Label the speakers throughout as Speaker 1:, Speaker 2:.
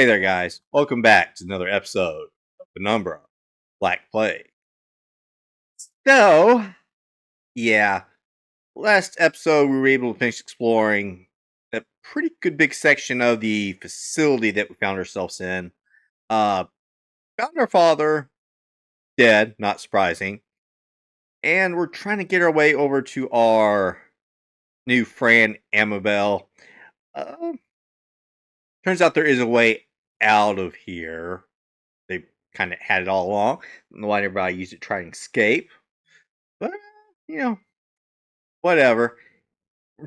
Speaker 1: Hey there, guys. Welcome back to another episode of Penumbra Black Plague. So, yeah, last episode we were able to finish exploring a pretty good big section of the facility that we found ourselves in. Uh, Found our father dead, not surprising, and we're trying to get our way over to our new friend Amabel. Uh, Turns out there is a way out of here. They kind of had it all along. I don't know why everybody used it to try and escape. But, you know, whatever.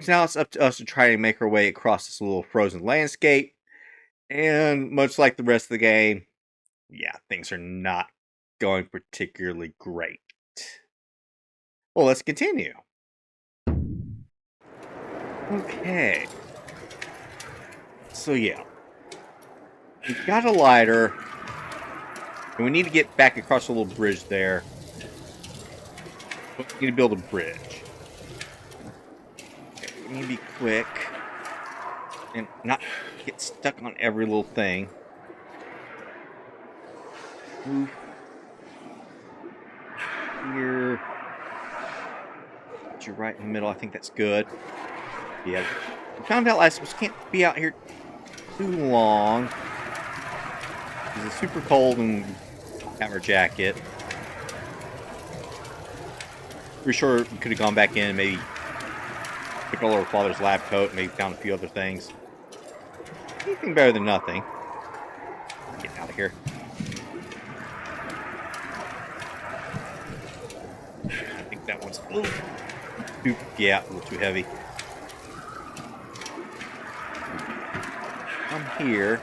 Speaker 1: Now it's up to us to try and make our way across this little frozen landscape. And much like the rest of the game, yeah, things are not going particularly great. Well, let's continue. Okay. So, yeah. We've got a lighter. And we need to get back across the little bridge there. We need to build a bridge. Okay, we need to be quick. And not get stuck on every little thing. Move here. Put you right in the middle. I think that's good. Yeah. We found out last week we can't be out here too long. It's super cold and have our jacket. Pretty sure we could have gone back in and maybe took all our father's lab coat and maybe found a few other things. Anything better than nothing. Get out of here. I think that one's a little too, yeah, a little too heavy. Come here.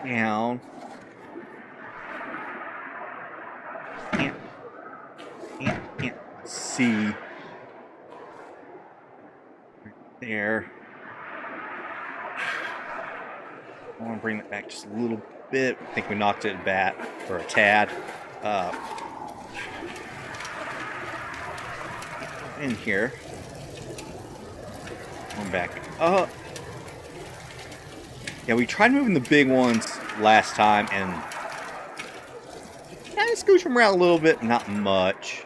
Speaker 1: Down. Can't see. Right there. I want to bring that back just a little bit. I think we knocked it for a tad. In here. Going back up. Yeah, we tried moving the big ones last time and kind of scooch them around a little bit, not much.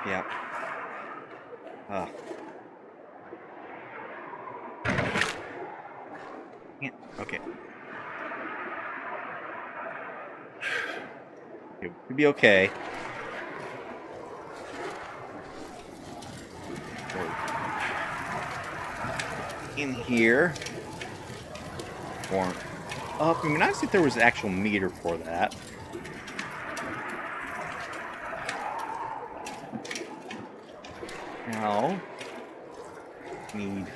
Speaker 1: Yep. Okay. It could be okay. In here. Or up. I mean, I see if there was an actual meter for that. Now, need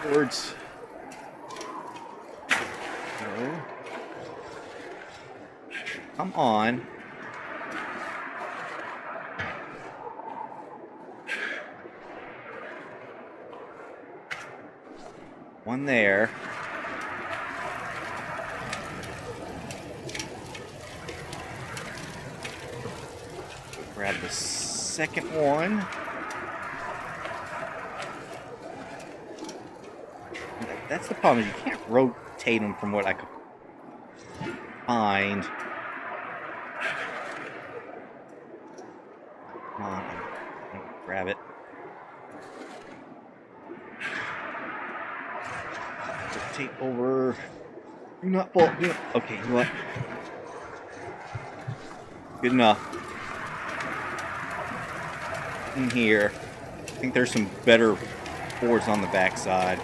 Speaker 1: words. So, come on. One there. Grab the second one. That's the problem, is you can't rotate them from what I could find. Come on, grab it. Rotate over. Do not fall. Okay, you know what? Good enough. In here. I think there's some better boards on the backside.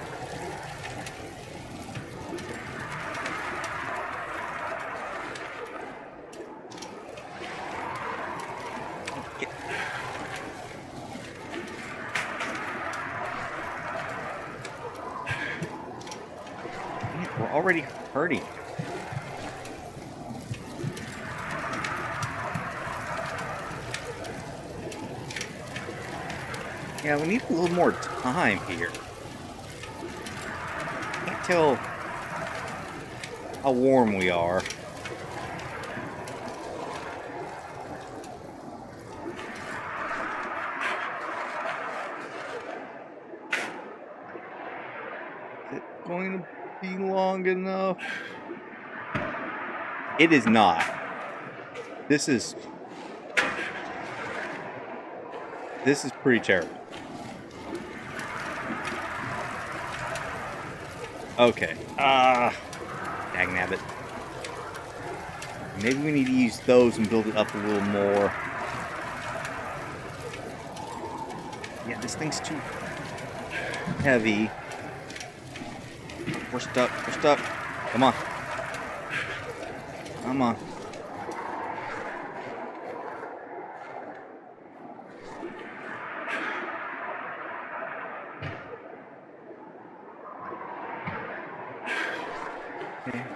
Speaker 1: We're already hurting. Yeah, we need a little more time here. Can't tell how warm we are. going to be long enough? It is not. This is pretty terrible. Okay. Dagnabbit. Maybe we need to use those and build it up a little more. Yeah, this thing's too heavy. We're stuck. We're stuck. Come on. Come on.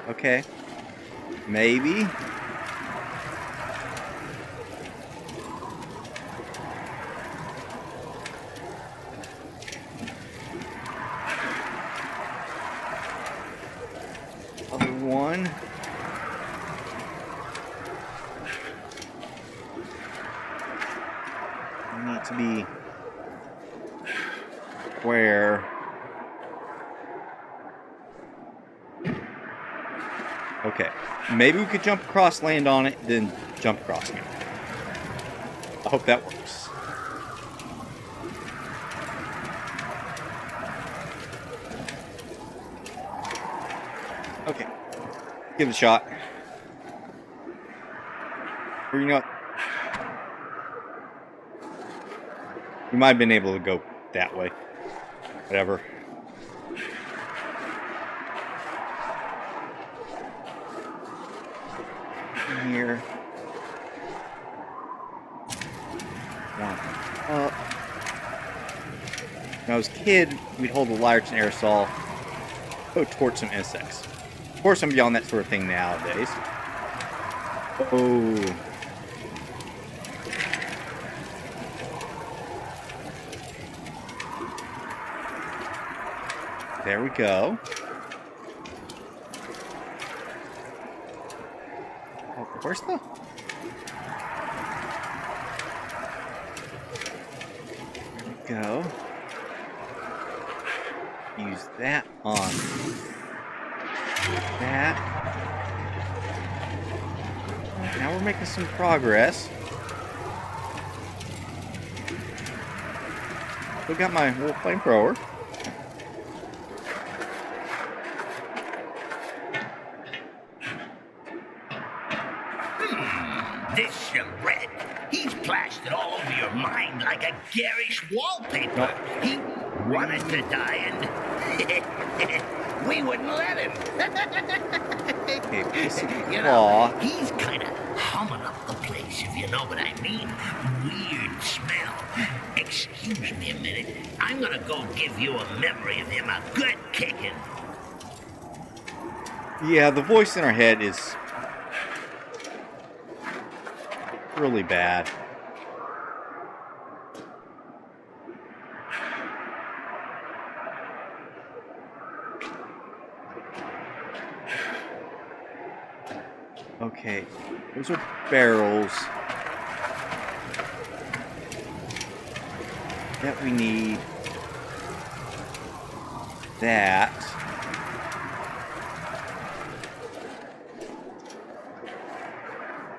Speaker 1: Okay. Maybe. Other one. We need to be where. Okay. Maybe we could jump across, land on it, then jump across again. I hope that works. Okay. Give it a shot. Or you know what? We might have been able to go that way. Whatever. In here. One up. When I was a kid, we'd hold a large aerosol, go torch some insects. Of course, I'm beyond that sort of thing nowadays. Oh. There we go. Oh, where's the... There we go. Use that on that. Now we're making some progress. Still got my little flamethrower.
Speaker 2: This charrette, he's plastered all over your mind like a garish wallpaper.
Speaker 1: Nope.
Speaker 2: He wanted to die and we wouldn't let him.
Speaker 1: Okay, piece of
Speaker 2: You
Speaker 1: claw.
Speaker 2: know, he's kind of humming up the place, if you know what I mean. Weird smell. Excuse me a minute. I'm gonna go give you a memory of him a good kicking.
Speaker 1: Yeah, the voice in our head is really bad. Okay, those are barrels that we need. That.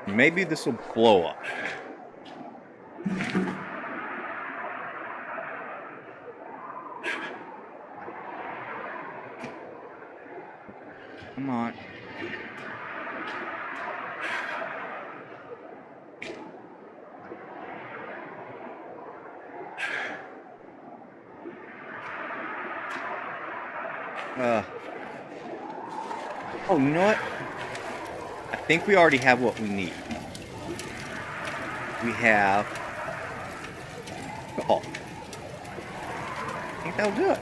Speaker 1: Maybe this will blow up. Come on. Oh, you know what? I think we already have what we need. We have alcohol. I think that'll do it.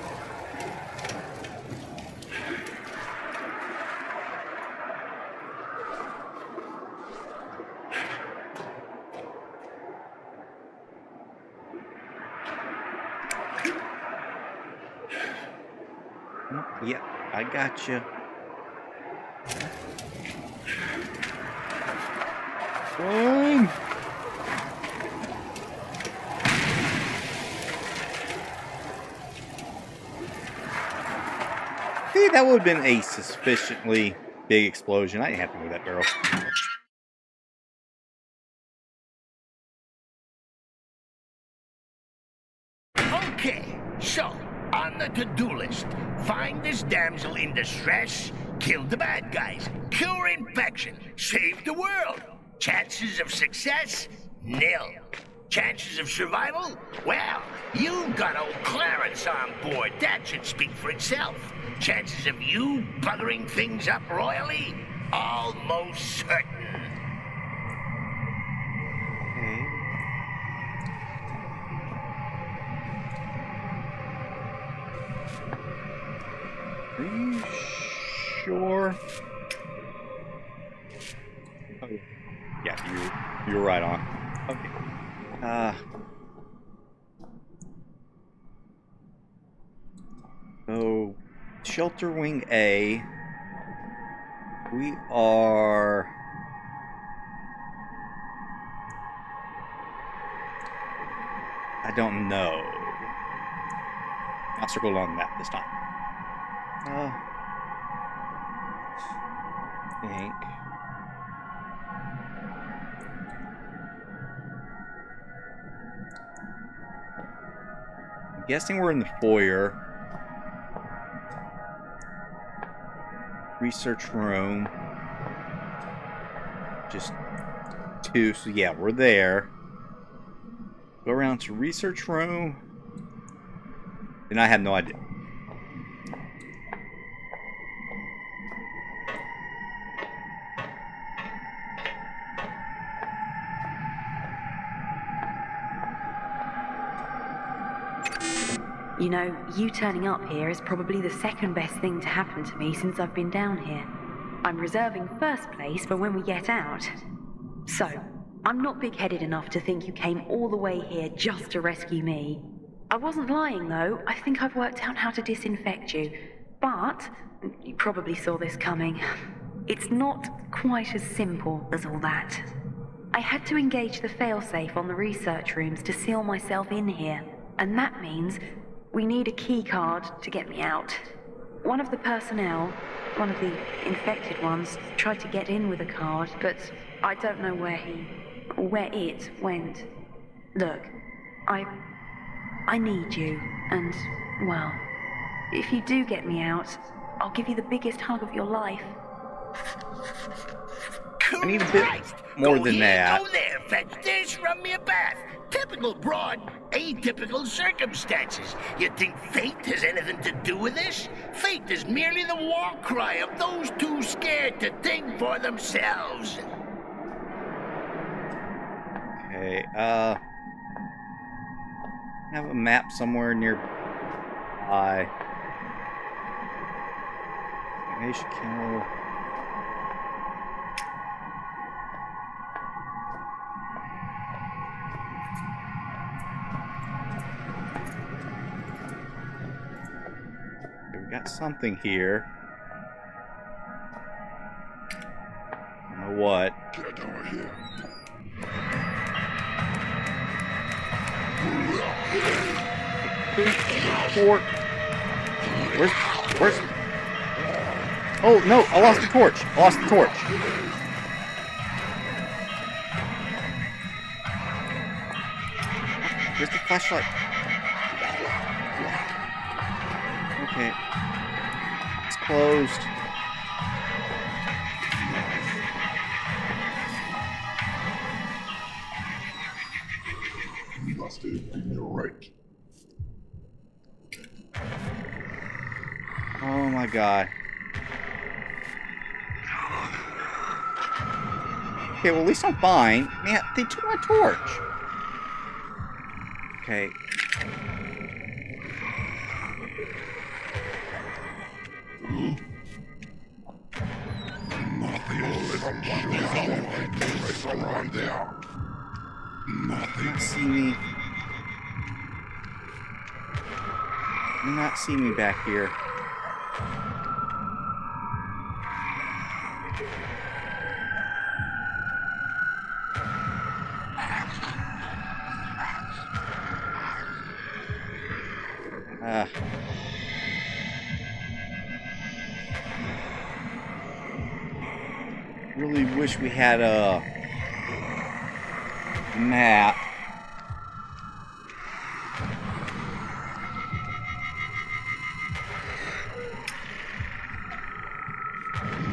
Speaker 1: Yep, I got you. One. that would have been a sufficiently big explosion. I didn't have to move that barrel.
Speaker 2: Okay, so, on the to-do list, find this damsel in distress, kill the bad guys, cure infection, save the world. Chances of success? Nil. Chances of survival? Well, you've got old Clarence on board. That should speak for itself. Chances of you buggering things up royally? Almost certain.
Speaker 1: Are you sure? Oh, yeah, you're right on. Okay. So, Shelter Wing A. We are... I don't know. I'll circle on the map this time. I think... I'm guessing we're in the foyer. Research room. Just 2, so yeah, we're there. Go around to research room. And I have no idea.
Speaker 3: You know, you turning up here is probably the second best thing to happen to me since I've been down here. I'm reserving first place for when we get out. So, I'm not big-headed enough to think you came all the way here just to rescue me. I wasn't lying, though. I think I've worked out how to disinfect you. But, you probably saw this coming. It's not quite as simple as all that. I had to engage the failsafe on the research rooms to seal myself in here. And that means we need a key card to get me out. One of the personnel, one of the infected ones, tried to get in with a card, but I don't know where it went. Look, I need you, and, well, if you do get me out, I'll give you the biggest hug of your life.
Speaker 1: I need a bit more than that.
Speaker 2: Go there, fetch this, run me a bath. Typical broad, atypical circumstances. You think fate has anything to do with this? Fate is merely the war cry of those too scared to think for themselves.
Speaker 1: Okay, have a map somewhere nearby. Nation Kennel. We got something here. I don't know what.
Speaker 4: Get over here.
Speaker 1: Four. Where's? Oh no! I lost the torch. Where's the flashlight? Okay. It's closed.
Speaker 4: You must have been right.
Speaker 1: Oh my god. Okay, well at least I'm fine. Man, they took my torch. Okay.
Speaker 4: Nothing around there. Nothing.
Speaker 1: See me. Do not see me back here. wish we had a map.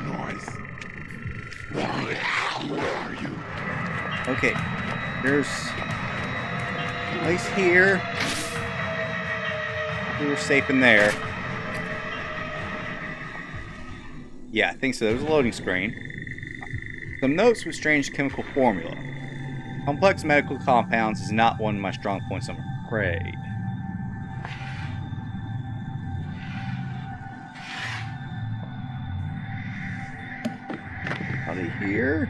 Speaker 4: Nice. Where are you?
Speaker 1: Okay, there's a place here. We were safe in there. Yeah, I think so. There was a loading screen. Some notes with strange chemical formula. Complex medical compounds is not one of my strong points, I'm afraid. Are they here?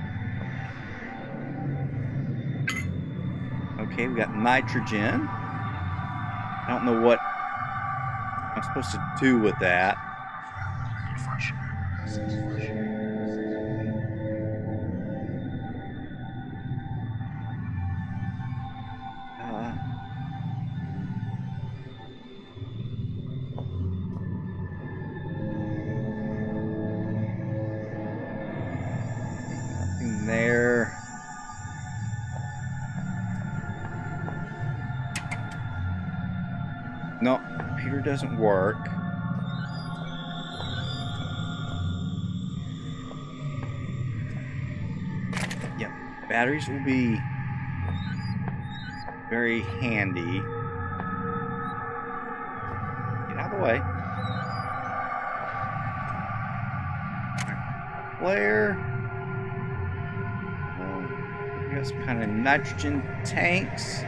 Speaker 1: Okay, we got nitrogen. I don't know what I'm supposed to do with that. Nothing there. No, computer doesn't work. Yep, batteries will be very handy. Get out of the way. Flare. We got some kind of nitrogen tanks.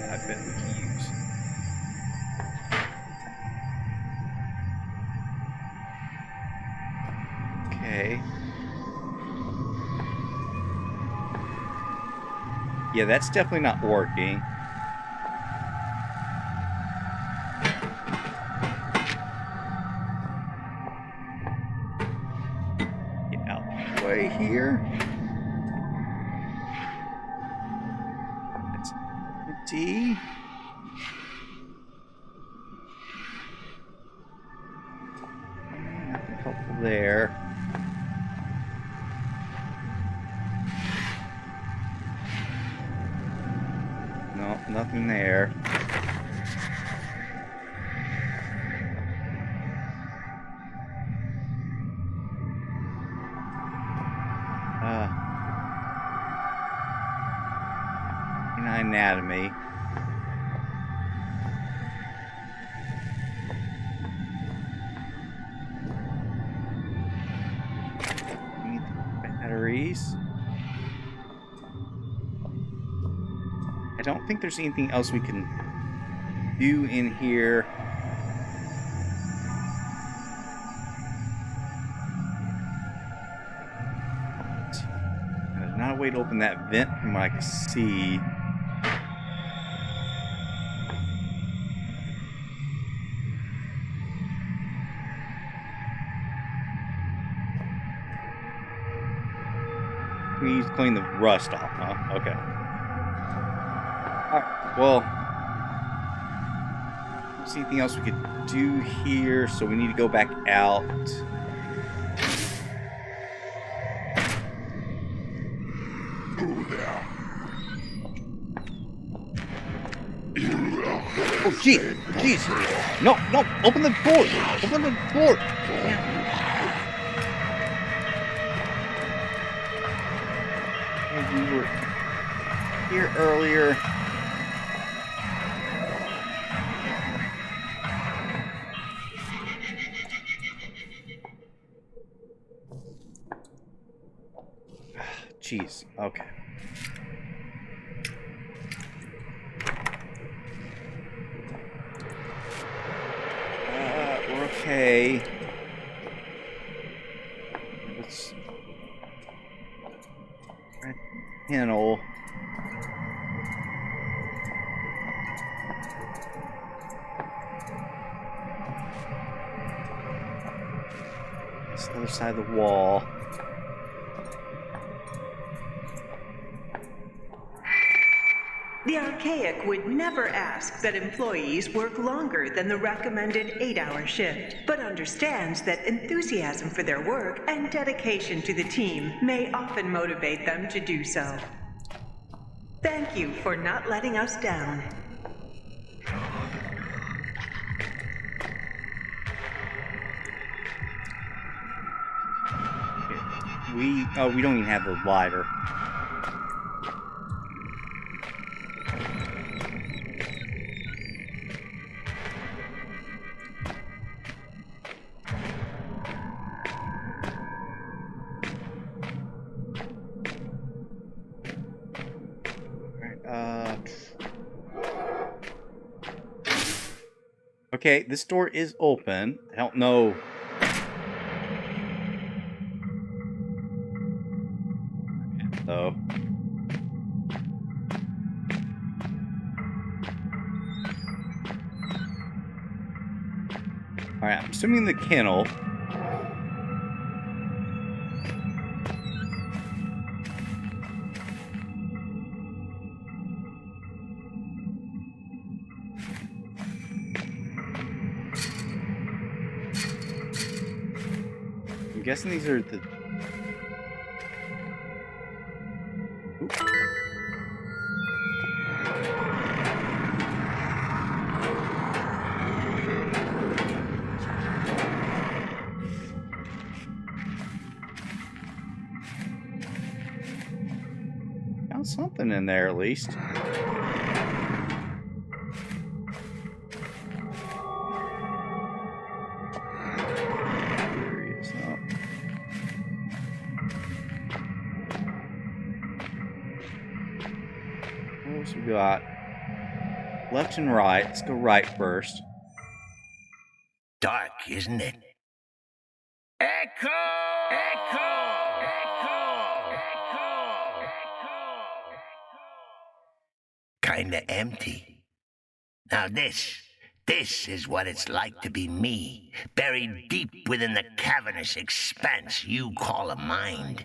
Speaker 1: I bet we can use. Okay. Yeah, that's definitely not working. Get out of the way here. That's empty. Nothing helpful there. No, nothing there. Anatomy. Need batteries. I don't think there's anything else we can do in here. There's not a way to open that vent from what I can see. We need to clean the rust off, huh? Okay. Alright, well, there's anything else we could do here, so we need to go back out.
Speaker 4: Who there?
Speaker 1: Oh, jeez. No, open the door. Open the door. We were here earlier. Jeez. Okay. We're okay. Let's panel. It's the other side of the wall.
Speaker 5: The Archaic would never ask that employees work longer than the recommended 8-hour shift, but understands that enthusiasm for their work and dedication to the team may often motivate them to do so. Thank you for not letting us down.
Speaker 1: We don't even have the lighter. Okay, this door is open. I don't know. So. Alright, I'm assuming the kennel. I'm guessing these are the... Oop. Found something in there at least. We got left and right. Let's go right first.
Speaker 2: Dark, isn't it? Echo! Echo! Echo! Echo! Echo! Kinda empty. Now this is what it's like to be me, buried deep within the cavernous expanse you call a mind.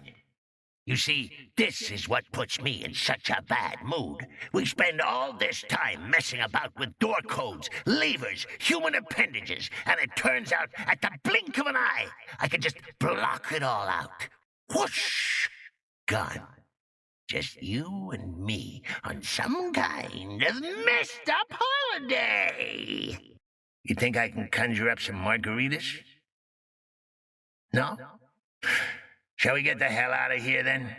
Speaker 2: You see, this is what puts me in such a bad mood. We spend all this time messing about with door codes, levers, human appendages, and it turns out at the blink of an eye, I can just block it all out. Whoosh! Gone. Just you and me on some kind of messed up holiday. You think I can conjure up some margaritas? No? Shall we get the hell out of here, then?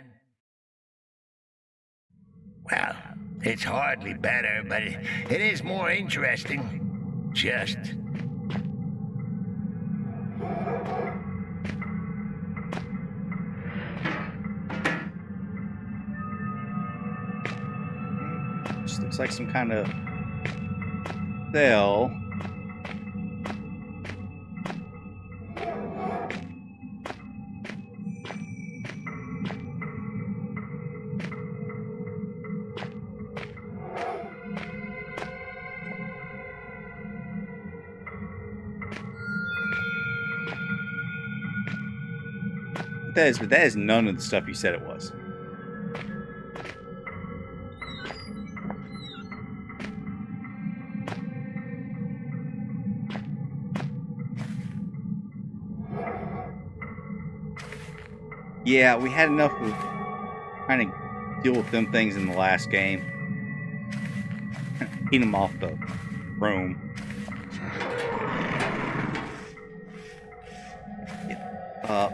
Speaker 2: Well, it's hardly better, but it is more interesting. Just...
Speaker 1: Just looks like some kind of cell. But that is none of the stuff you said it was. Yeah, we had enough of trying to deal with them things in the last game. Eat them off the room. Get up.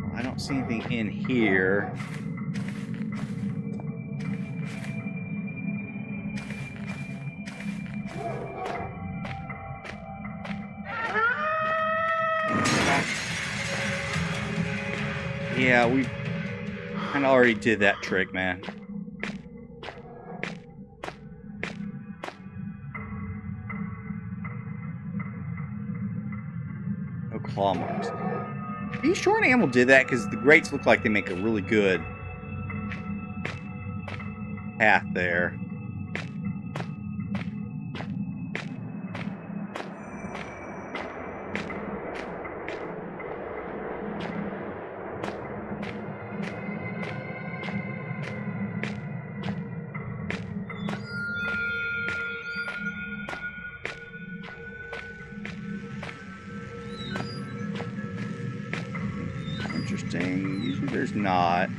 Speaker 1: Well, I don't see anything in here. Yeah, we kind of already did that trick, man. No claw marks. Are you sure an animal did that? Because the grates look like they make a really good path there. there's not.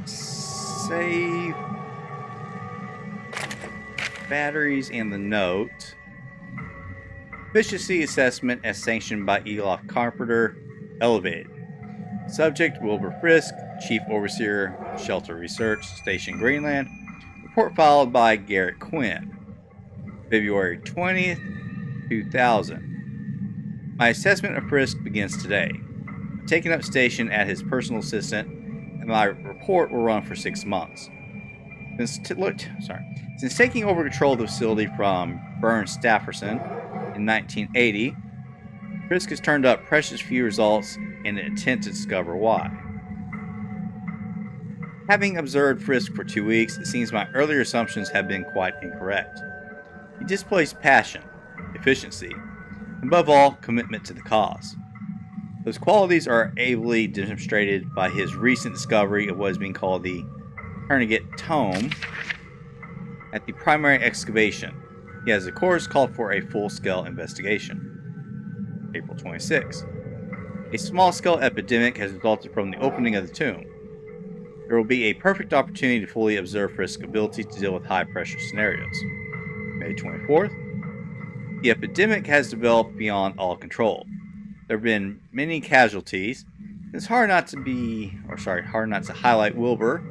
Speaker 1: Save batteries and the note. Efficiency assessment as sanctioned by Elof Carpenter, elevated. Subject Wilbur Frisk, Chief Overseer, Shelter Research, Station Greenland. Report followed by Garrett Quinn. February 20th, 2000. My assessment of Frisk begins today. I'm taking up station at his personal assistant, and my report will run for 6 months. Since taking over control of the facility from Bern Stafferson in 1980, Frisk has turned up precious few results in an attempt to discover why. Having observed Frisk for 2 weeks, it seems my earlier assumptions have been quite incorrect. He displays passion, efficiency, and above all, commitment to the cause. Those qualities are ably demonstrated by his recent discovery of what is being called the Carnegie Tome at the primary excavation. He has, of course, called for a full-scale investigation. April 26. A small-scale epidemic has resulted from the opening of the tomb. There will be a perfect opportunity to fully observe Frisk's ability to deal with high-pressure scenarios. May 24th. The epidemic has developed beyond all control. There have been many casualties. It's hard not to highlight Wilbur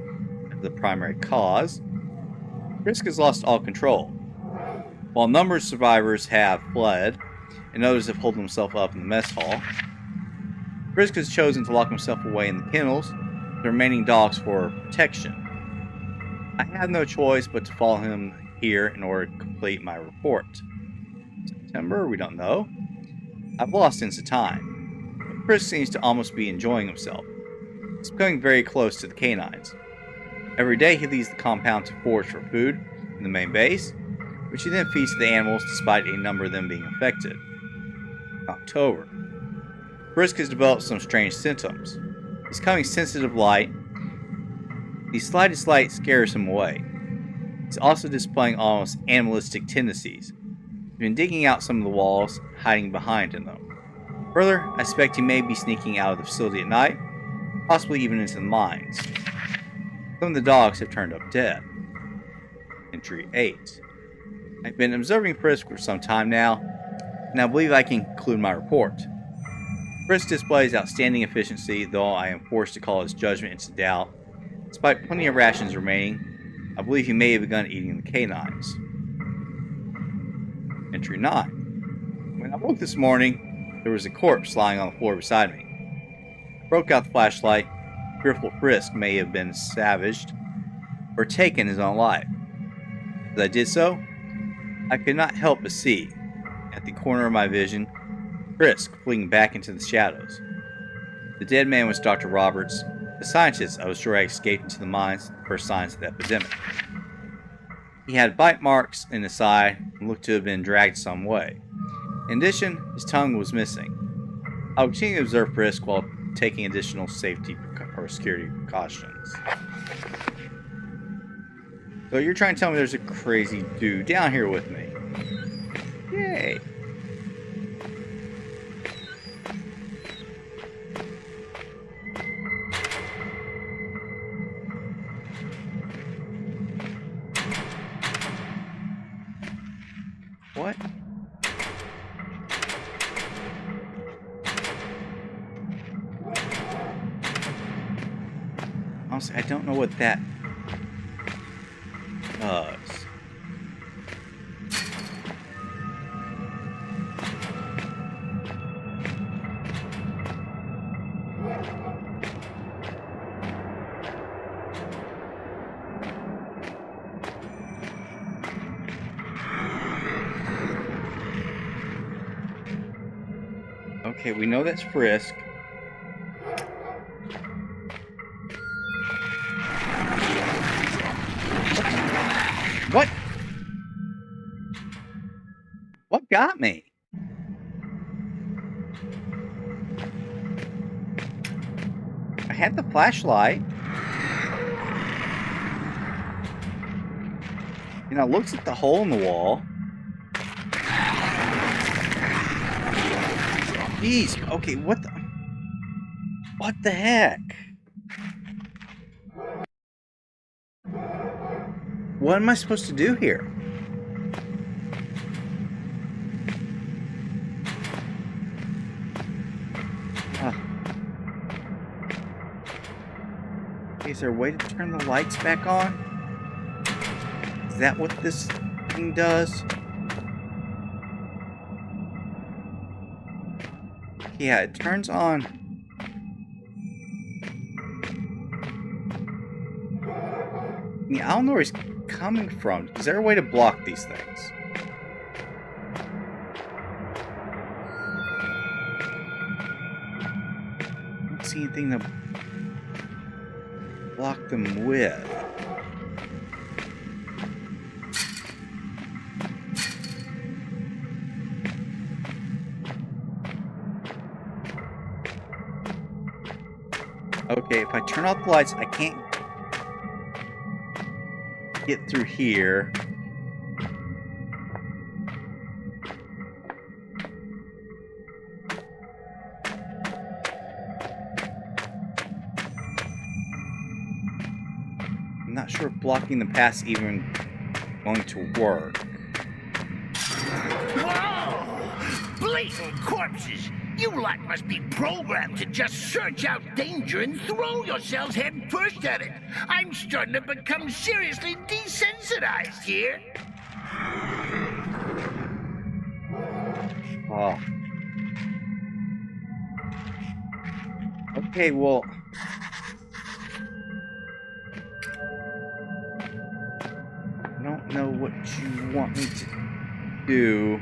Speaker 1: as the primary cause. Frisk has lost all control. While numerous survivors have fled, and others have holed themselves up in the mess hall, Frisk has chosen to lock himself away in the kennels, the remaining dogs for protection. I have no choice but to follow him here in order to complete my report. September? We don't know. I've lost sense of time. But Frisk seems to almost be enjoying himself. He's becoming very close to the canines. Every day he leaves the compound to forage for food in the main base, which he then feeds to the animals despite a number of them being infected. October. Frisk has developed some strange symptoms. He's becoming sensitive to light. The slightest light scares him away. He's also displaying almost animalistic tendencies. He's been digging out some of the walls, hiding behind in them. Further, I suspect he may be sneaking out of the facility at night, possibly even into the mines. Some of the dogs have turned up dead. Entry 8. I've been observing Frisk for some time now, and I believe I can conclude my report. Frisk displays outstanding efficiency, though I am forced to call his judgment into doubt. Despite plenty of rations remaining, I believe he may have begun eating the canines. Entry 9. When I woke this morning, there was a corpse lying on the floor beside me. I broke out the flashlight. Fearful Frisk may have been savaged or taken his own life. As I did so, I could not help but see, at the corner of my vision, Frisk fleeing back into the shadows. The dead man was Dr. Roberts, the scientist I was sure I escaped into the mines the first signs of the epidemic. He had bite marks in his side and looked to have been dragged some way. In addition, his tongue was missing. I will continue to observe Frisk while taking additional safety or security precautions. So you're trying to tell me there's a crazy dude down here with me. Yay. What? Honestly, I don't know what that does. Okay, we know that's Frisk. What? What got me? I had the flashlight. And I looked at the hole in the wall. Jeez. Okay, what the heck? What am I supposed to do here? Is there a way to turn the lights back on? Is that what this thing does? Yeah, it turns on. Yeah, I don't know where he's coming from. Is there a way to block these things? I don't see anything to block them with. Okay, if I turn off the lights, I can't get through here. I'm not sure if blocking the path's even going to work.
Speaker 2: Whoa! Blatant corpses! You lot must be programmed to just search out danger and throw yourselves head first at it. I'm starting to become seriously desensitized here.
Speaker 1: Oh. Okay, well... I don't know what you want me to do.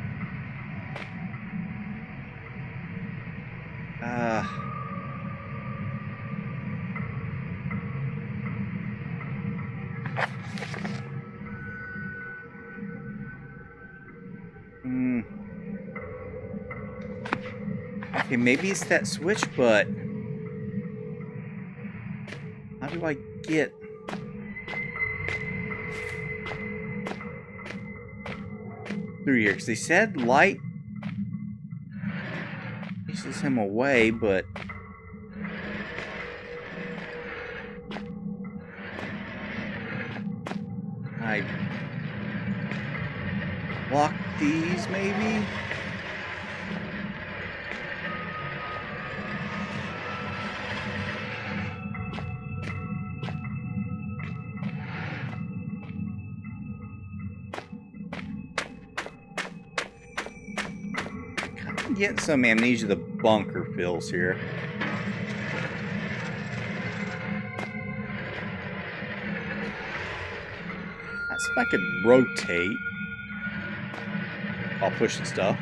Speaker 1: Okay, maybe it's that switch, but how do I get through here? Because they said light pushes him away, but I block these, maybe? I'm getting some Amnesia the Bunker feels here. Let's see if I could rotate while pushing stuff.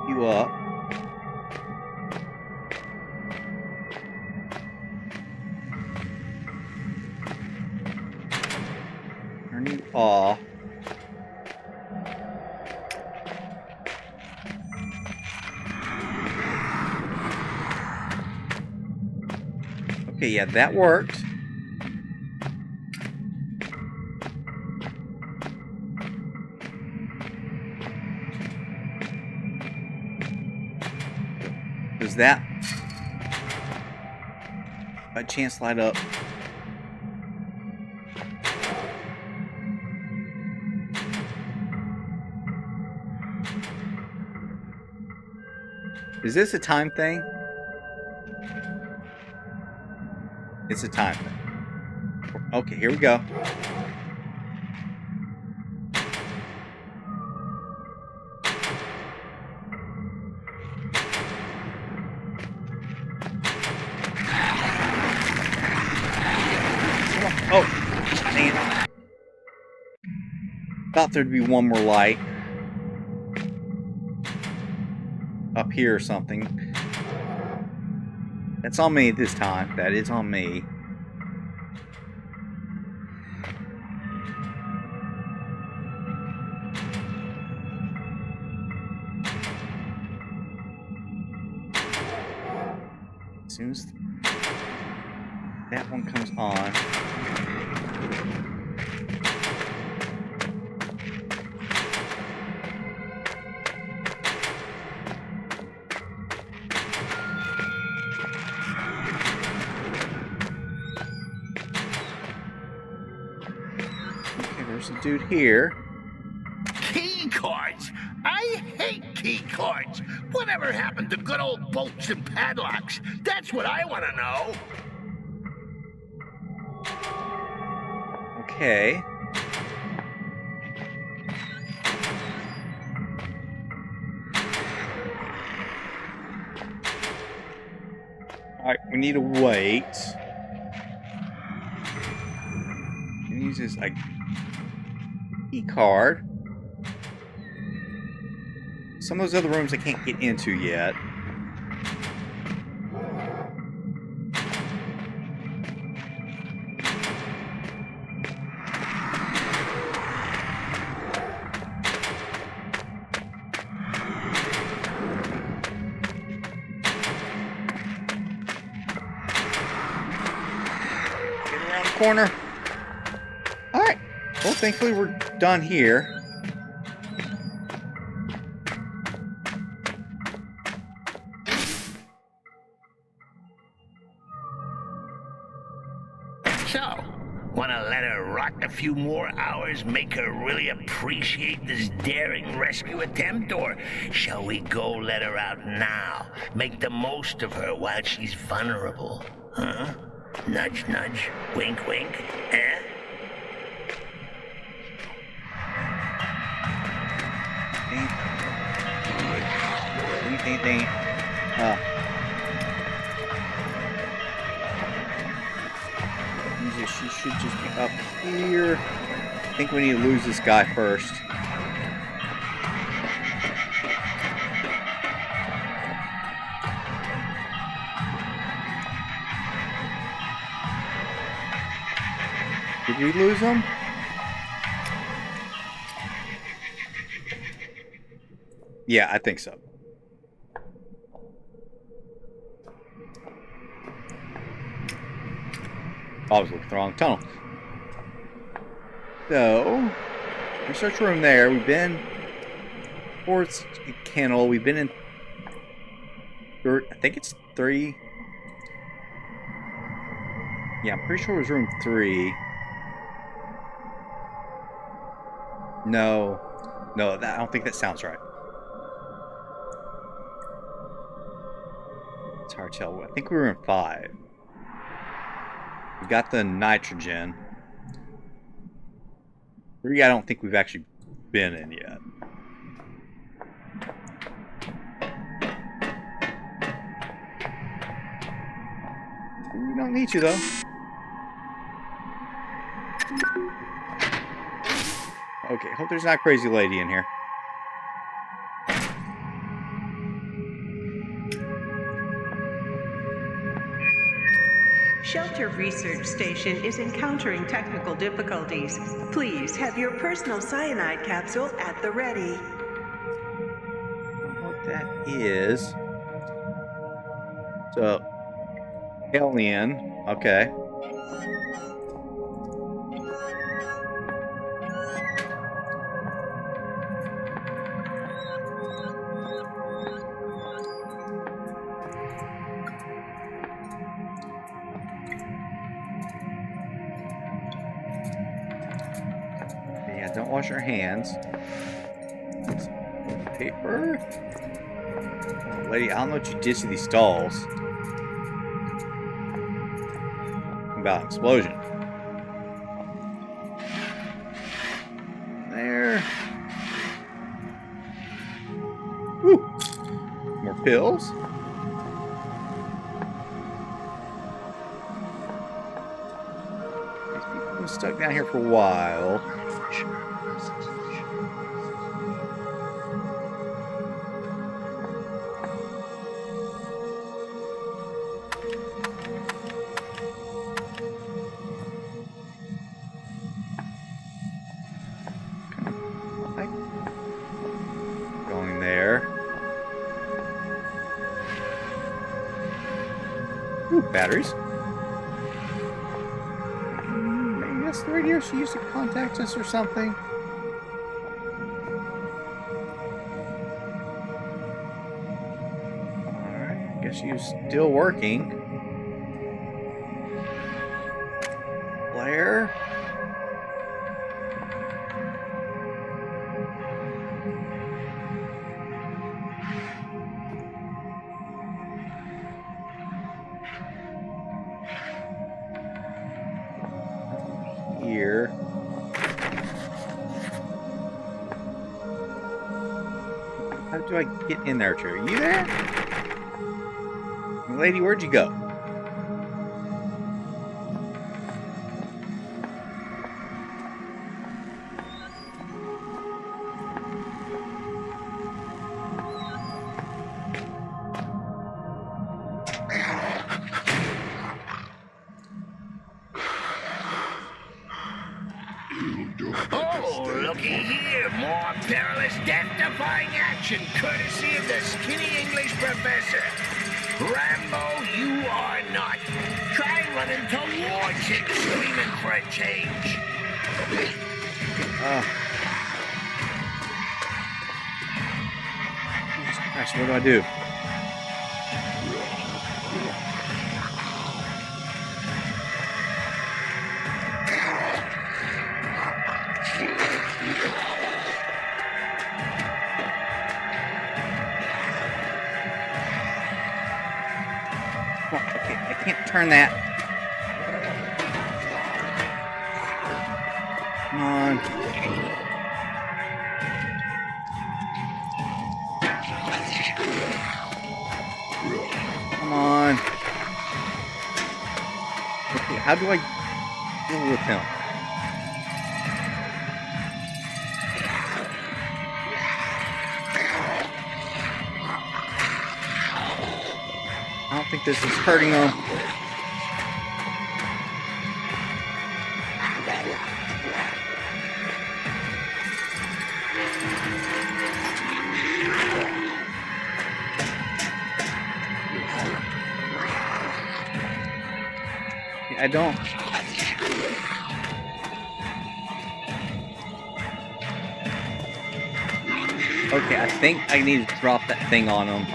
Speaker 1: You up. Turn you off. Okay, yeah, that worked. Does that by chance light up? Is this a time thing? It's a time thing. Okay, here we go. Oh, dang it. Thought there'd be one more light up here or something. That's on me this time. That is on me. soon as that one comes on. Okay, there's a dude here.
Speaker 2: Key cards? I hate key cards. Whatever happened to good old bolts and padlocks? That's what I want to know.
Speaker 1: Okay. Alright, we need to wait. And use this key card. Some of those other rooms I can't get into yet. Corner. All right. Well, thankfully we're done here.
Speaker 2: So, wanna let her rot a few more hours, make her really appreciate this daring rescue attempt, or shall we go let her out now? Make the most of her while she's vulnerable, huh? Nudge, nudge, wink, wink, eh?
Speaker 1: Ding. She should just be up here. I think we need to lose this guy first. Did we lose him? Yeah, I think so. I was looking at the wrong tunnel. So, research room there. We've been towards a kennel. We've been in. I think it's 3. Yeah, I'm pretty sure it was room 3. No, I don't think that sounds right. It's hard to tell. I think we were in 5. We got the nitrogen. 3, I don't think we've actually been in yet. We don't need to, though. Okay, hope there's not a crazy lady in here.
Speaker 5: Shelter Research Station is encountering technical difficulties. Please have your personal cyanide capsule at the ready.
Speaker 1: I don't know what that is. So, alien. Okay. Yeah, don't wash your hands. Paper. Oh, lady, I don't know what you did to these stalls. About explosion. There. Woo! More pills. These people have been stuck down here for a while. Going there. Ooh, batteries. Maybe that's the radio she used to contact us or something. Alright, I guess she was still working. Blair? Here. How do I get in there, Cherry? You there? Lady, where'd you go?
Speaker 2: Oh, looky here. More perilous, death-defying action courtesy of the skinny English professor. Rambo, you are not. Try running towards him, screaming for a change.
Speaker 1: Jesus Christ, what do I do? Okay, I can't turn that. Come on. Come on. Okay, how do I deal with him? I don't think this is hurting him. I don't. Okay, I think I need to drop that thing on him.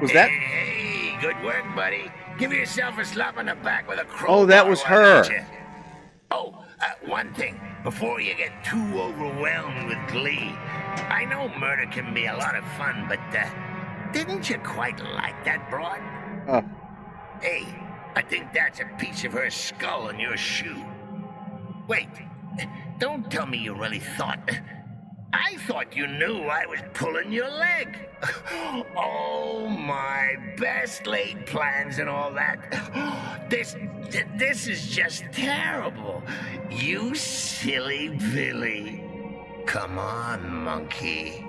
Speaker 1: Was that?
Speaker 2: Hey, good work, buddy. Give yourself a slap on the back with a crowbar.
Speaker 1: Oh, that was
Speaker 2: while I'm
Speaker 1: her.
Speaker 2: at ya. Oh, one thing. Before you get too overwhelmed with glee, I know murder can be a lot of fun, but didn't you quite like that broad?
Speaker 1: Oh,
Speaker 2: Hey, I think that's a piece of her skull in your shoe. Wait, don't tell me you really thought. I thought you knew I was pulling your leg. Oh, my best laid plans and all that. This is just terrible. You silly Billy. Come on, monkey.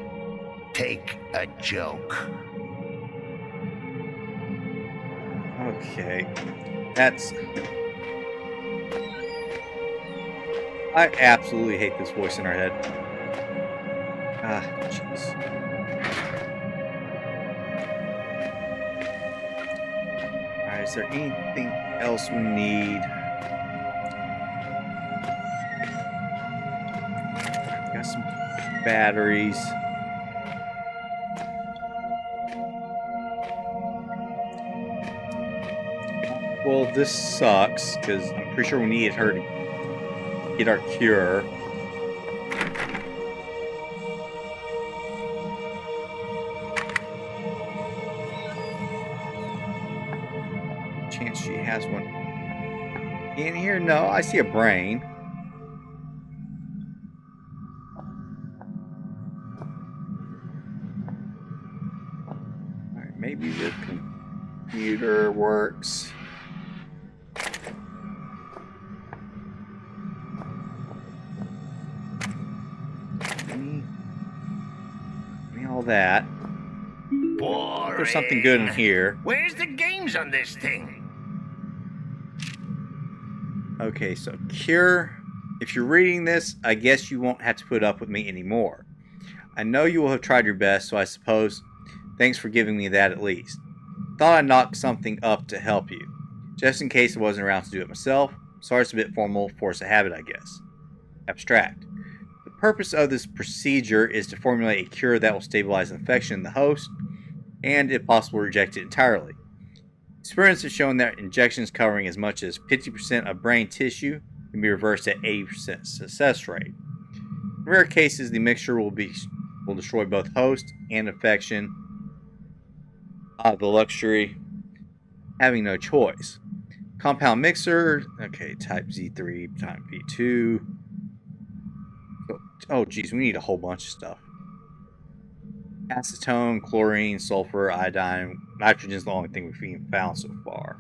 Speaker 2: Take a joke.
Speaker 1: okay. That's... I absolutely hate this voice in our head. Ah, jeez. Alright, is there anything else we need? Got some batteries. Well, this sucks, because I'm pretty sure we needed her to get our cure. Chance she has one in here? No, I see a brain. Alright, maybe the computer works. All that.
Speaker 2: Boring.
Speaker 1: There's something good in here.
Speaker 2: Where's the games on this thing?
Speaker 1: Okay, so Cure. If you're reading this, I guess you won't have to put up with me anymore. I know you will have tried your best, so I suppose thanks for giving me that at least. Thought I'd knock something up to help you, just in case I wasn't around to do it myself. Sorry it's a bit formal, force of habit, I guess. Abstract. The purpose of this procedure is to formulate a cure that will stabilize infection in the host, and if possible reject it entirely. Experience has shown that injections covering as much as 50% of brain tissue can be reversed at 80% success rate. In rare cases, the mixture will destroy both host and infection. The luxury having no choice. Compound mixer, okay, type Z3, type V2. Oh, geez, we need a whole bunch of stuff. Acetone, chlorine, sulfur, iodine. Nitrogen is the only thing we've even found so far.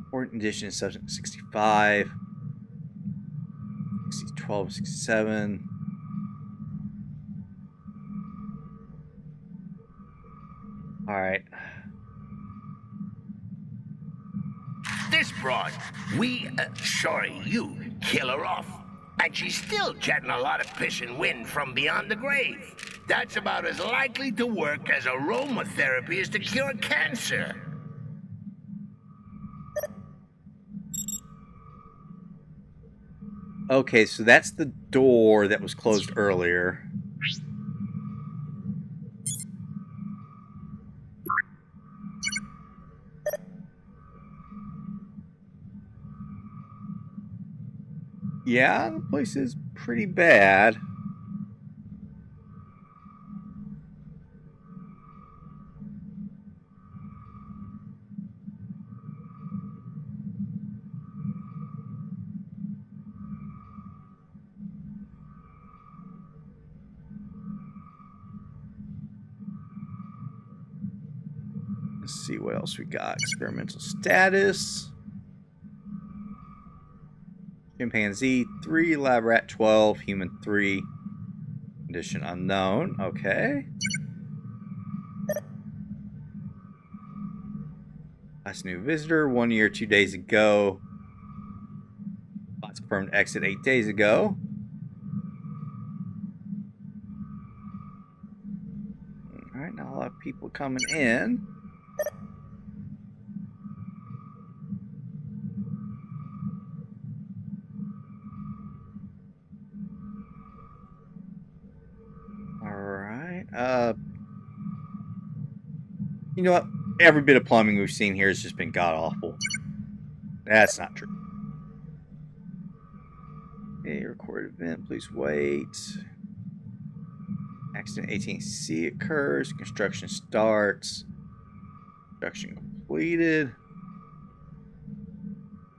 Speaker 1: Important addition is substance 65. 12, 67. Alright.
Speaker 2: This broad, you kill her off. And she's still getting a lot of piss and wind from beyond the grave. That's about as likely to work as aromatherapy is to cure cancer.
Speaker 1: Okay, so that's the door that was closed earlier. Yeah, the place is pretty bad. Let's see what else we got. Experimental status. Chimpanzee 3, lab rat 12, human 3. Condition unknown. Okay. Last new visitor 1 year, 2 days ago. Last confirmed exit 8 days ago. Alright, now a lot of people coming in. You know what? Every bit of plumbing we've seen here has just been god-awful. That's not true. Okay, recorded event. Please wait. Accident 18C occurs. Construction starts. Construction completed.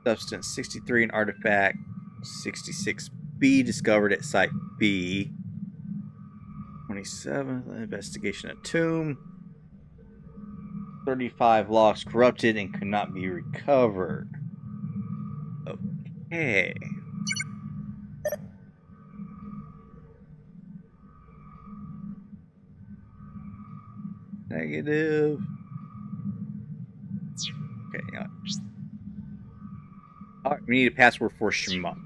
Speaker 1: Substance 63 and artifact 66B discovered at Site B. 27th, investigation of tomb. 35 locks corrupted and could not be recovered. Okay. Negative. Okay, yeah. Alright, we need a password for Shmup.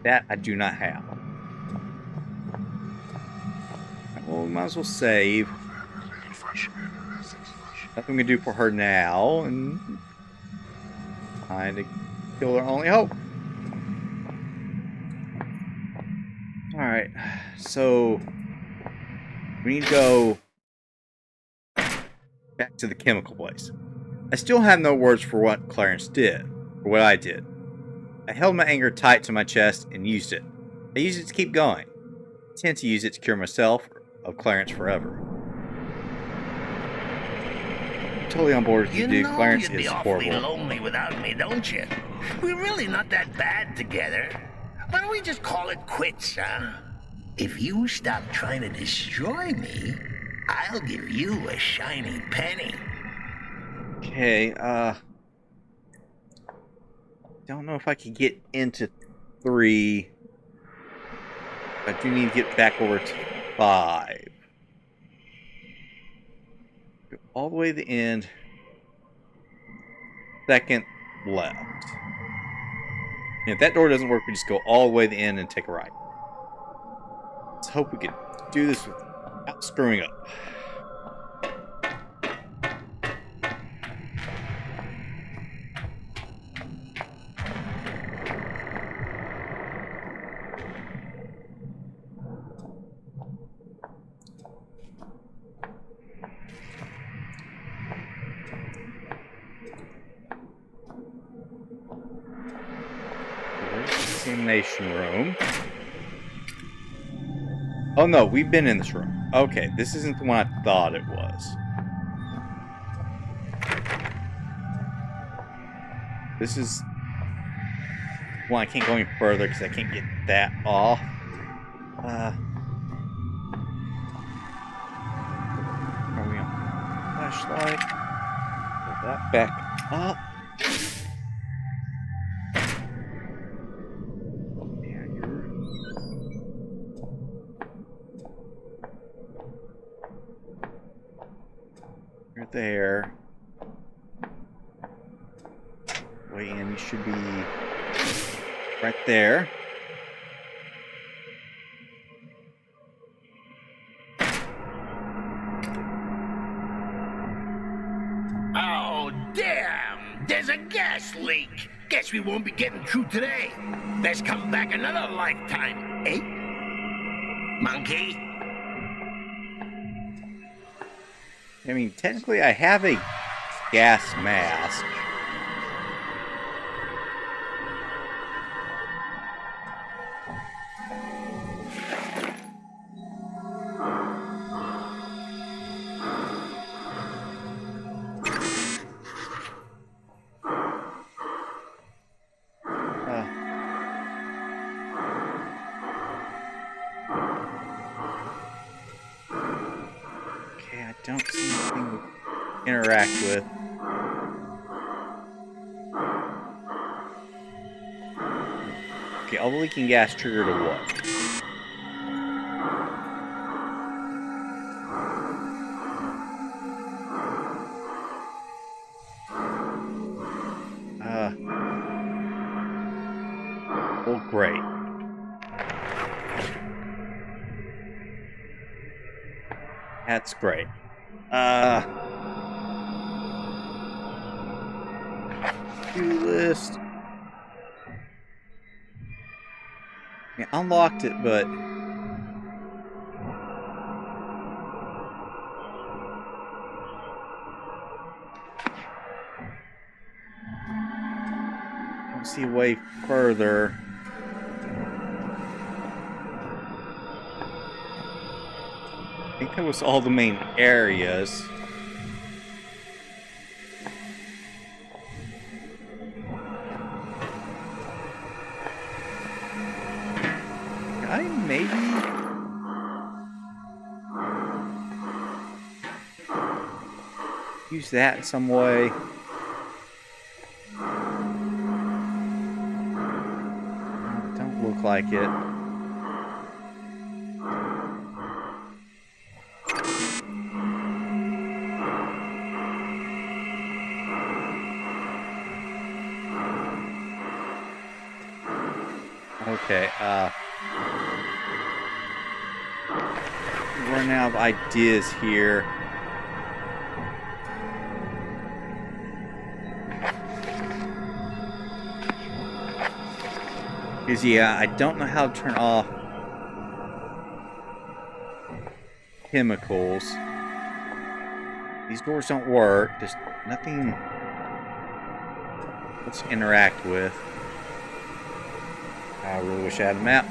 Speaker 1: That I do not have. Well, we might as well save. Nothing we can do for her now, and trying to kill her only hope. Alright, so we need to go back to the chemical place. I still have no words for what Clarence did, or what I did. I held my anger tight to my chest and used it. I used it to keep going. I intend to use it to cure myself of Clarence forever. I'm totally on board with you, dude. Clarence
Speaker 2: you'd be
Speaker 1: is
Speaker 2: awfully
Speaker 1: horrible.
Speaker 2: lonely without me, don't you? We're really not that bad together. Why don't we just call it quits, huh? If you stop trying to destroy me, I'll give you a shiny penny.
Speaker 1: Okay, don't know if I can get into 3. I do need to get back over to 5. Go all the way to the end. Second left. And if that door doesn't work, we just go all the way to the end and take a right. Let's hope we can do this without screwing up. Examination room. Oh no, we've been in this room. Okay, this isn't the one I thought it was. This is... Well, I can't go any further because I can't get that off. Are we on flashlight? Put that back up. You're there. Way in, you should be right there.
Speaker 2: Oh, damn! There's a gas leak! Guess we won't be getting through today. Best come back another lifetime, eh? Monkey?
Speaker 1: I mean, technically I have a gas mask. I don't see anything to interact with. Okay, all the leaking gas triggered a what? Well, great. That's great. To-do list. Yeah, unlocked it, but don't see a way further. I think that was all the main areas. I maybe use that in some way. Don't look like it. Okay, running out of ideas here. Because, yeah, I don't know how to turn off chemicals. These doors don't work. There's nothing else to interact with. I really wish I had a map.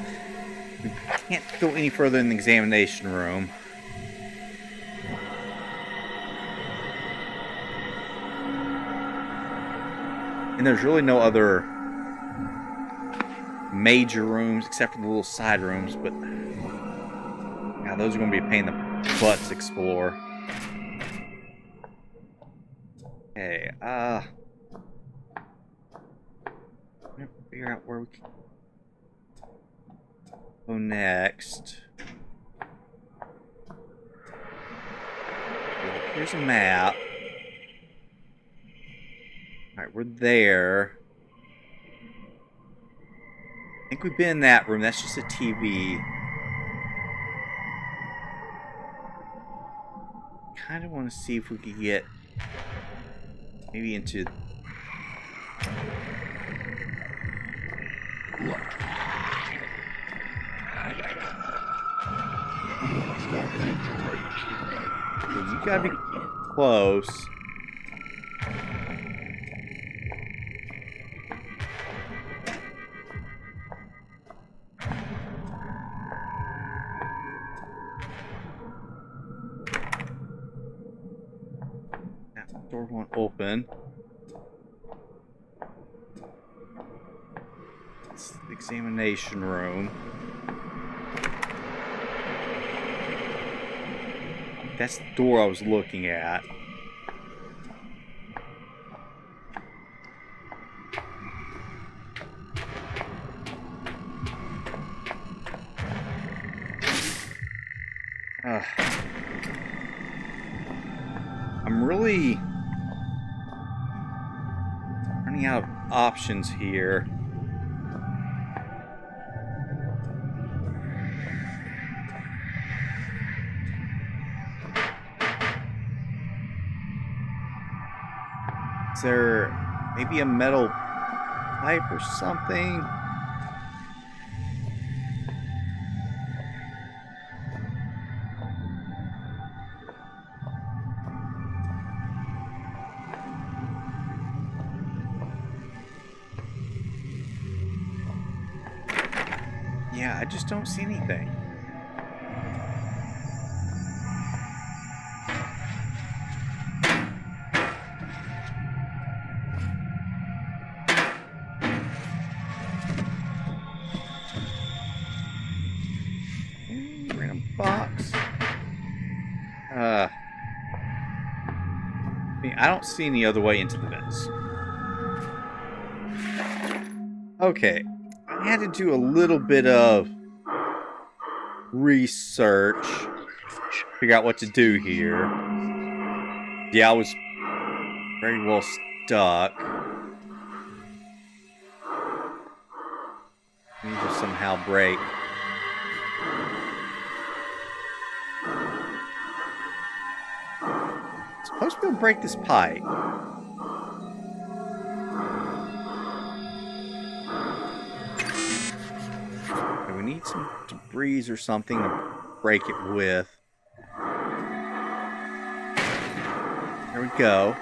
Speaker 1: We can't go any further in the examination room. And there's really no other major rooms except for the little side rooms, but yeah, those are going to be a pain in the butt to explore. Okay, figure out where we can go next. Here's a map. Alright, we're there. I think we've been in that room. That's just a TV. Kind of want to see if we could get maybe into... You gotta be close. That door won't open. It's the examination room. That's the door I was looking at. I'm really running out of options here. Is there maybe a metal pipe or something? Yeah, I just don't see anything. Random box. I don't see any other way into the vents. Okay. I had to do a little bit of research. Figure out what to do here. Yeah, I was very well stuck. I need to somehow break. Supposed to be able to break this pipe. Okay, we need some debris or something to break it with. There we go.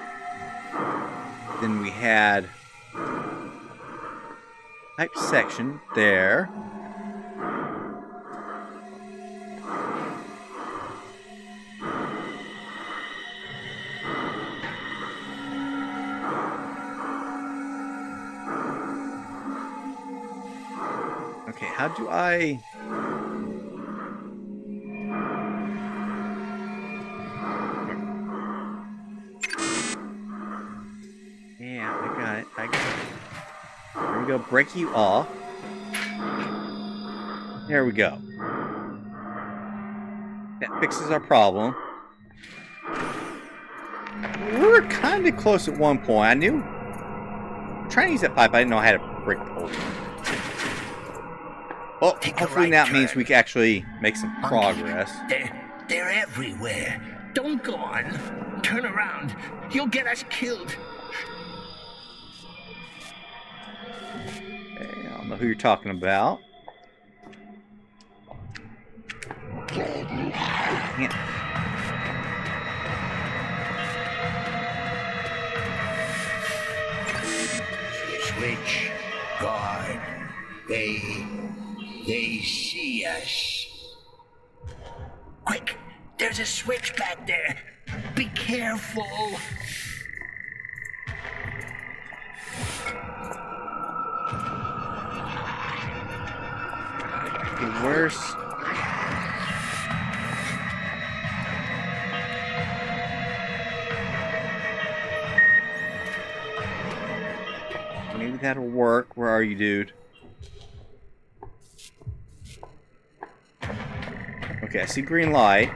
Speaker 1: Then we had pipe section there. Okay, how do I... Yeah, I got it. There we go. Break you off. There we go. That fixes our problem. We were kind of close at one point. I knew... I'm trying to use that pipe. I didn't know how to break the hole. Well, hopefully that means we can actually make some progress.
Speaker 2: They're everywhere. Don't go on. Turn around. You'll get us killed.
Speaker 1: Okay, I don't know who you're talking about. Can't.
Speaker 2: Switch. Guard. They see us. Quick! There's a switch back there. Be careful.
Speaker 1: The worst. Maybe that'll work. Where are you, dude? Okay, I see green light.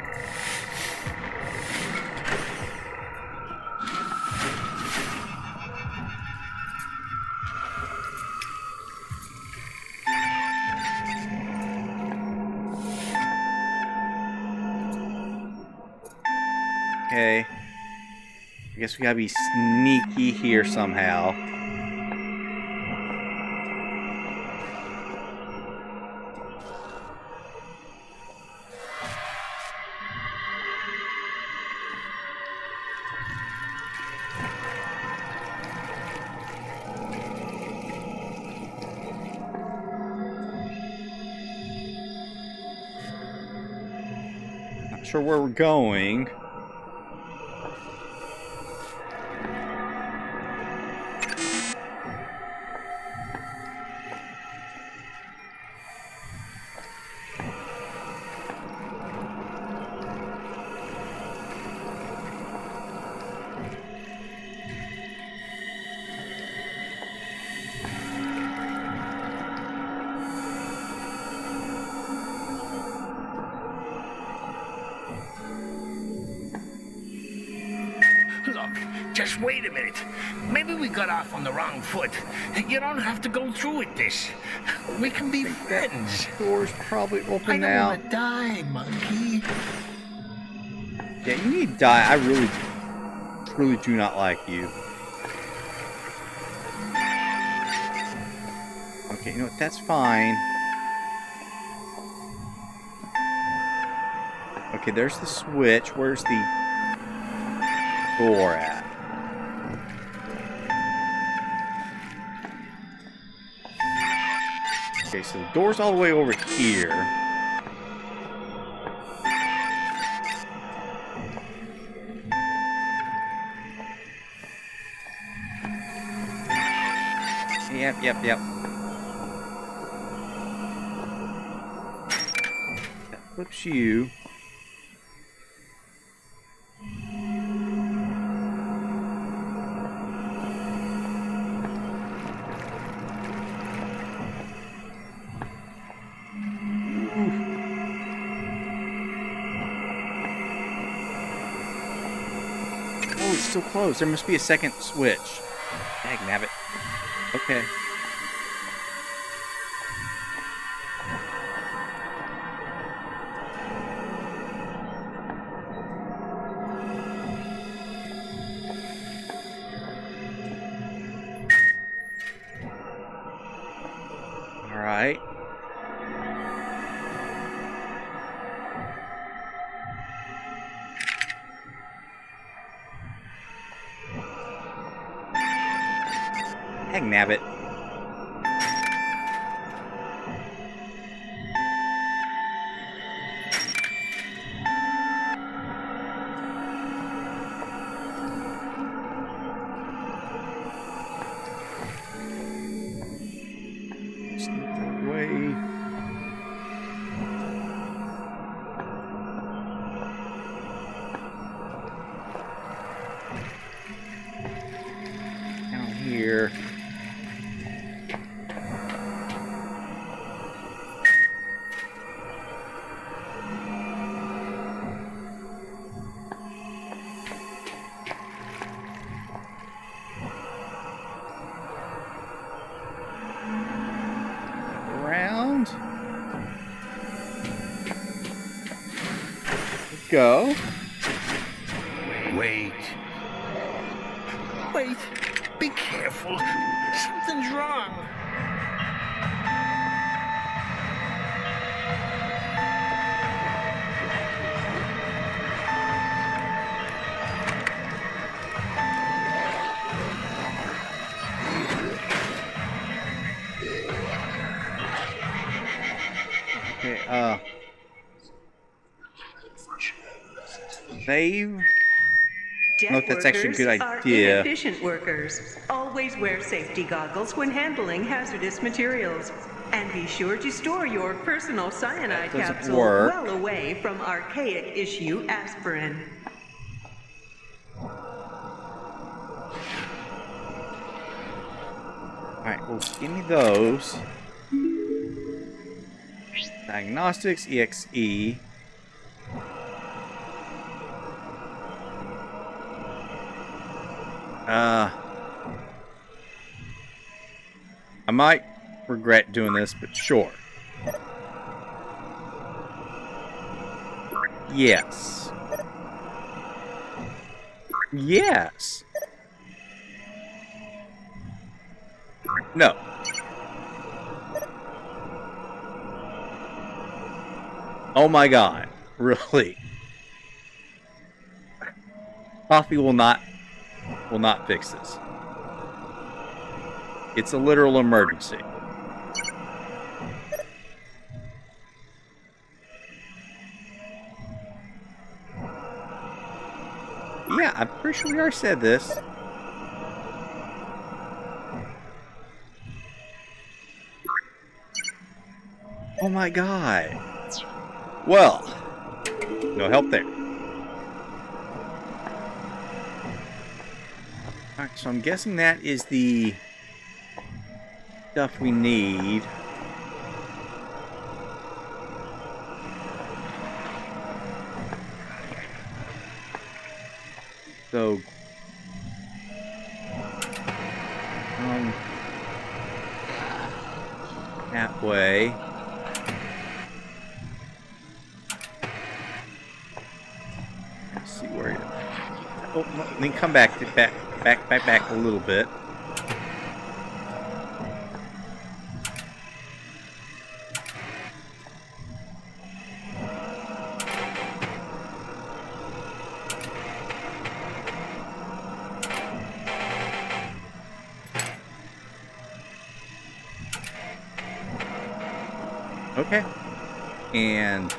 Speaker 1: Okay. I guess we gotta be sneaky here somehow. Not sure where we're going.
Speaker 2: Look, just wait a minute. Maybe we got off on the wrong foot. You don't have to go through with this. We can be friends.
Speaker 1: Door's probably
Speaker 2: I
Speaker 1: open
Speaker 2: don't
Speaker 1: now.
Speaker 2: want to die, monkey.
Speaker 1: Yeah, you need to die. I really do not like you. Okay, you know what? That's fine. Okay, there's the switch. Where's the door at? Okay, so the door's all the way over here. Yep. That flips you. Oh, it's still closed. There must be a second switch. Dagnabbit. Okay. All right. Dagnabbit. Sneak away. Down here. Around. Go.
Speaker 2: Wait. Wait. Be careful. Something's wrong.
Speaker 1: Okay, save. I don't know if that's actually a good
Speaker 5: Death workers
Speaker 1: idea.
Speaker 5: are inefficient workers. Always wear safety goggles when handling hazardous materials. And be sure to store your personal cyanide
Speaker 1: That doesn't
Speaker 5: capsule
Speaker 1: work.
Speaker 5: well away from archaic issue aspirin.
Speaker 1: Alright, well, give me those. Diagnostics, EXE. I might regret doing this, but sure. Yes. Yes. No. Oh my god. Really? Coffee will not fix this. It's a literal emergency. Yeah, I'm pretty sure we already said this. Oh my god. Well, no help there. Alright, so I'm guessing that is the stuff we need. So, that way. Let's see where it. Oh, then come back a little bit. Okay. And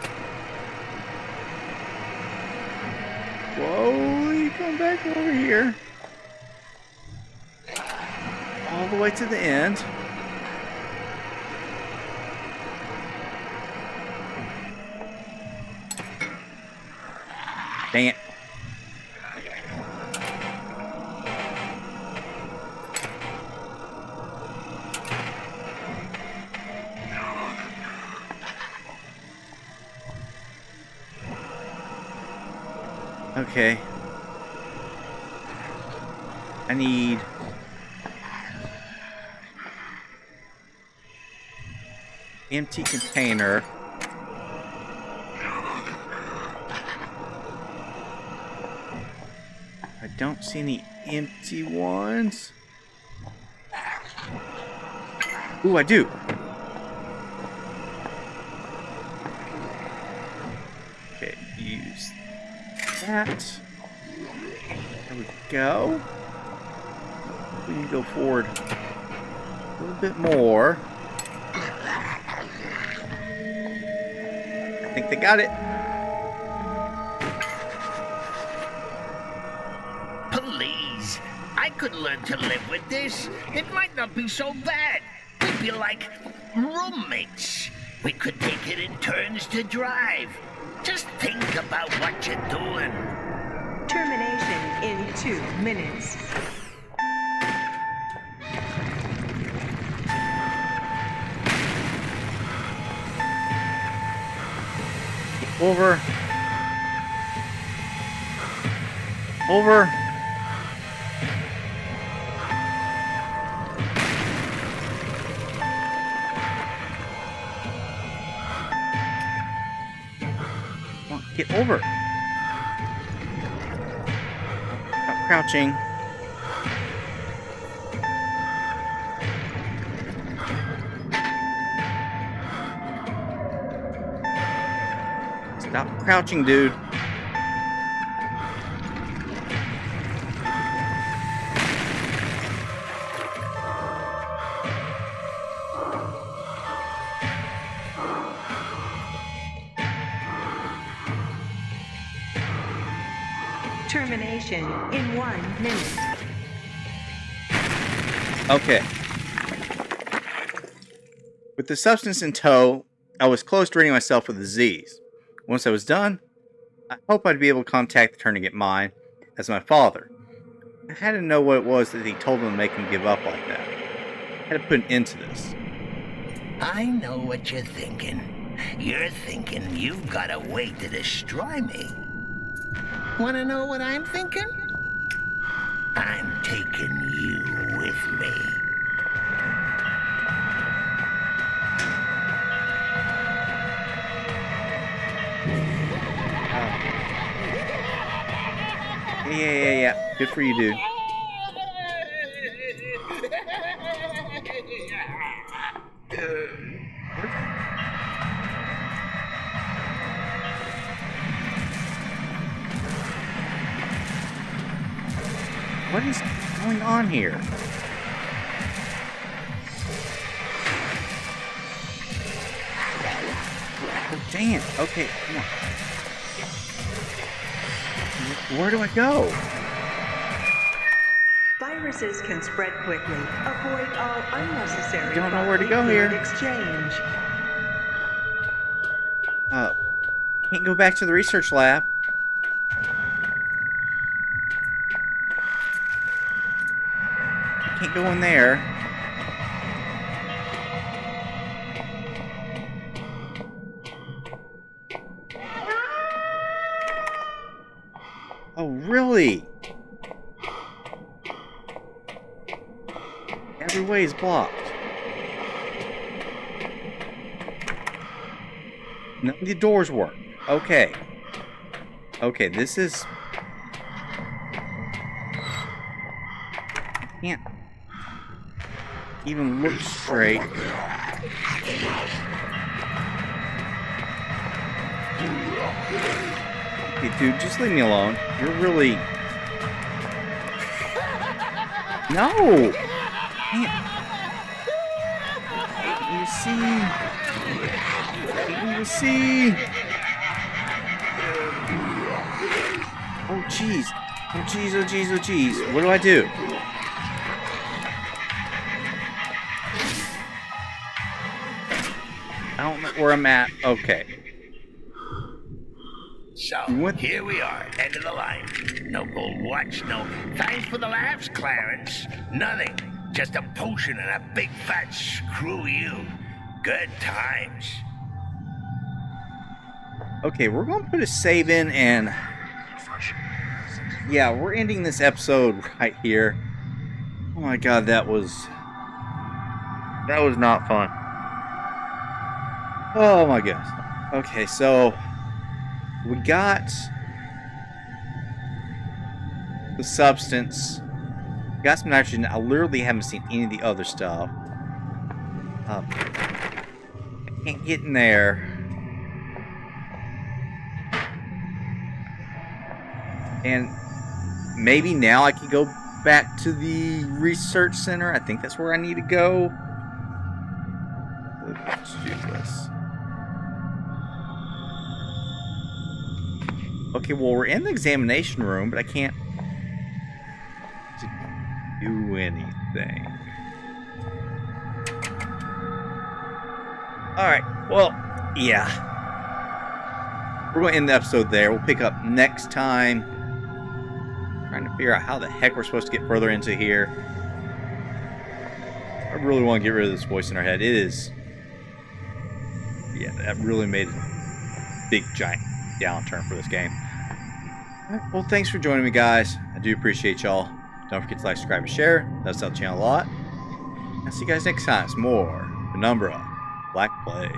Speaker 1: slowly come back over here. All the way to the end. Dang it. Okay. I need empty container. I don't see any empty ones. Ooh, I do. Okay, use that. There we go. We can go forward a little bit more. I think they got it.
Speaker 2: Please, I could learn to live with this. It might not be so bad. We'd be like roommates. We could take it in turns to drive. Just think about what you're doing.
Speaker 5: Termination in 2 minutes.
Speaker 1: Over. Over. Come on, get over. Stop crouching. Stop crouching, dude.
Speaker 5: Termination in 1 minute.
Speaker 1: Okay. With the substance in tow, I was close to ridding myself of the disease. Once I was done, I hope I'd be able to contact the Turn to get mine as my father. I had to know what it was that he told him to make him give up like that. had to put an end to this.
Speaker 2: I know what you're thinking. You're thinking you've got a way to destroy me. Want to know what I'm thinking? I'm taking you with me.
Speaker 1: Yeah. Good for you, dude. What is going on here? Oh, damn. Okay, come on. Where do I go?
Speaker 5: Viruses can spread quickly. Avoid all unnecessary
Speaker 1: Don't know where to
Speaker 5: bodily
Speaker 1: go
Speaker 5: fluid
Speaker 1: here.
Speaker 5: exchange.
Speaker 1: Can't go back to the research lab. Can't go in there. Oh, really? Every way is blocked. None of the doors work. Okay. Okay, this is... I can't even look straight. Hey, dude, just leave me alone. You're really... No! Can't you see? Can't you see? Oh, jeez. Oh, jeez, oh, jeez, oh, jeez. What do I do? I don't know where I'm at. Okay.
Speaker 2: So,
Speaker 1: What?
Speaker 2: here we are, end of the line. No gold watch, no thanks for the laughs, Clarence. Nothing. Just a potion and a big fat screw you. Good times.
Speaker 1: Okay, we're going to put a save in and... Yeah, we're ending this episode right here. Oh my god, that was not fun. Oh my goodness. Okay, so we got the substance. Got some nitrogen. I literally haven't seen any of the other stuff. I can't get in there. And maybe now I can go back to the research center. I think that's where I need to go. Let's do this. Okay, well, we're in the examination room, but I can't do anything. Alright, well, yeah. We're going to end the episode there. We'll pick up next time. Trying to figure out how the heck we're supposed to get further into here. I really want to get rid of this voice in our head. It is... Yeah, that really made a big, giant downturn for this game. Alright, well, thanks for joining me, guys. I do appreciate y'all. Don't forget to like, subscribe, and share. That helps out the channel a lot. I'll see you guys next time. Some more Penumbra Black Plague.